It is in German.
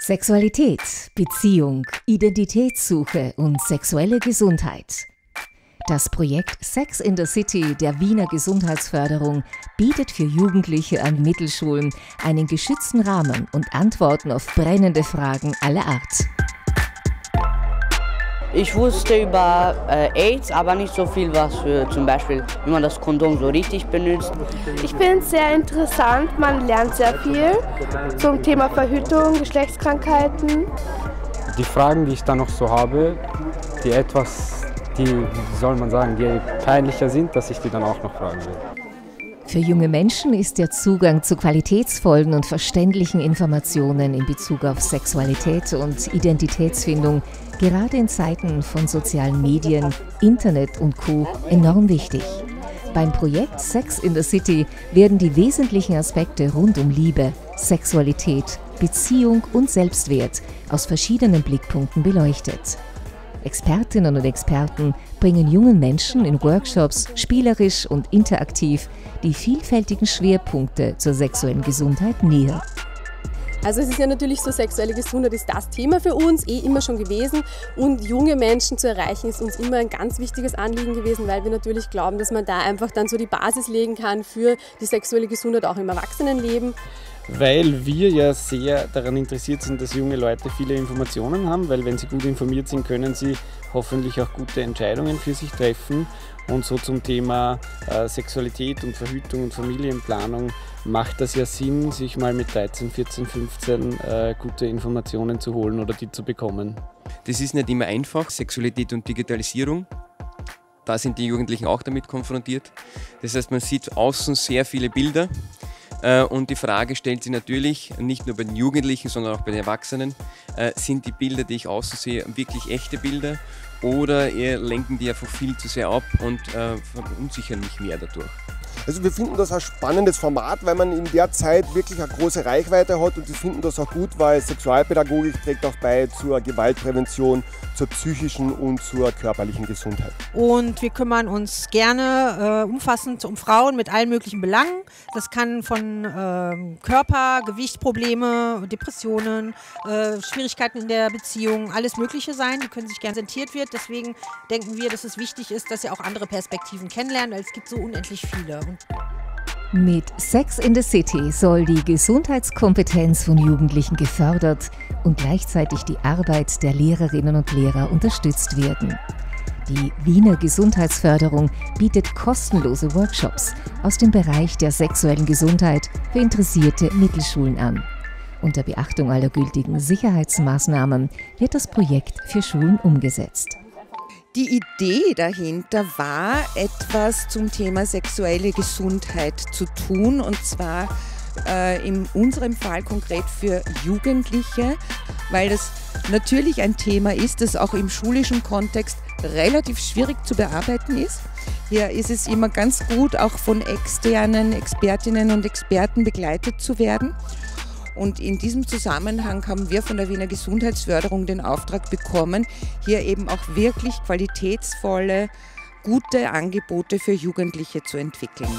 Sexualität, Beziehung, Identitätssuche und sexuelle Gesundheit. Das Projekt Sex in the City der Wiener Gesundheitsförderung bietet für Jugendliche an Mittelschulen einen geschützten Rahmen und Antworten auf brennende Fragen aller Art. Ich wusste über AIDS, aber nicht so viel, was für zum Beispiel, wie man das Kondom so richtig benutzt. Ich finde es sehr interessant, man lernt sehr viel zum Thema Verhütung, Geschlechtskrankheiten. Die Fragen, die ich dann noch so habe, die wie soll man sagen, die peinlicher sind, dass ich die dann auch noch fragen will. Für junge Menschen ist der Zugang zu qualitätsvollen und verständlichen Informationen in Bezug auf Sexualität und Identitätsfindung gerade in Zeiten von sozialen Medien, Internet und Co. enorm wichtig. Beim Projekt Sex in the City werden die wesentlichen Aspekte rund um Liebe, Sexualität, Beziehung und Selbstwert aus verschiedenen Blickpunkten beleuchtet. Expertinnen und Experten bringen jungen Menschen in Workshops spielerisch und interaktiv die vielfältigen Schwerpunkte zur sexuellen Gesundheit näher. Also es ist ja natürlich so, sexuelle Gesundheit ist das Thema für uns, immer schon gewesen, und junge Menschen zu erreichen ist uns immer ein ganz wichtiges Anliegen gewesen, weil wir natürlich glauben, dass man da einfach dann so die Basis legen kann für die sexuelle Gesundheit auch im Erwachsenenleben. Weil wir ja sehr daran interessiert sind, dass junge Leute viele Informationen haben, weil wenn sie gut informiert sind, können sie hoffentlich auch gute Entscheidungen für sich treffen. Und so zum Thema Sexualität und Verhütung und Familienplanung macht das ja Sinn, sich mal mit 13, 14, 15 gute Informationen zu holen oder die zu bekommen. Das ist nicht immer einfach, Sexualität und Digitalisierung. Da sind die Jugendlichen auch damit konfrontiert. Das heißt, man sieht außen sehr viele Bilder. Und die Frage stellt sich natürlich, nicht nur bei den Jugendlichen, sondern auch bei den Erwachsenen, sind die Bilder, die ich außen sehe, wirklich echte Bilder oder lenken die einfach viel zu sehr ab und verunsichern mich mehr dadurch? Also wir finden das ein spannendes Format, weil man in der Zeit wirklich eine große Reichweite hat, und wir finden das auch gut, weil Sexualpädagogik trägt auch bei zur Gewaltprävention, zur psychischen und zur körperlichen Gesundheit. Und wir kümmern uns gerne umfassend um Frauen mit allen möglichen Belangen. Das kann von Körper, Gewichtsprobleme, Depressionen, Schwierigkeiten in der Beziehung, alles Mögliche sein. Die können sich gerne präsentiert werden. Deswegen denken wir, dass es wichtig ist, dass ihr auch andere Perspektiven kennenlernt, weil es gibt so unendlich viele. Mit Sex in the City soll die Gesundheitskompetenz von Jugendlichen gefördert und gleichzeitig die Arbeit der Lehrerinnen und Lehrer unterstützt werden. Die Wiener Gesundheitsförderung bietet kostenlose Workshops aus dem Bereich der sexuellen Gesundheit für interessierte Mittelschulen an. Unter Beachtung aller gültigen Sicherheitsmaßnahmen wird das Projekt für Schulen umgesetzt. Die Idee dahinter war, etwas zum Thema sexuelle Gesundheit zu tun, und zwar in unserem Fall konkret für Jugendliche, weil das natürlich ein Thema ist, das auch im schulischen Kontext relativ schwierig zu bearbeiten ist. Hier ist es immer ganz gut, auch von externen Expertinnen und Experten begleitet zu werden. Und in diesem Zusammenhang haben wir von der Wiener Gesundheitsförderung den Auftrag bekommen, hier eben auch wirklich qualitätsvolle, gute Angebote für Jugendliche zu entwickeln.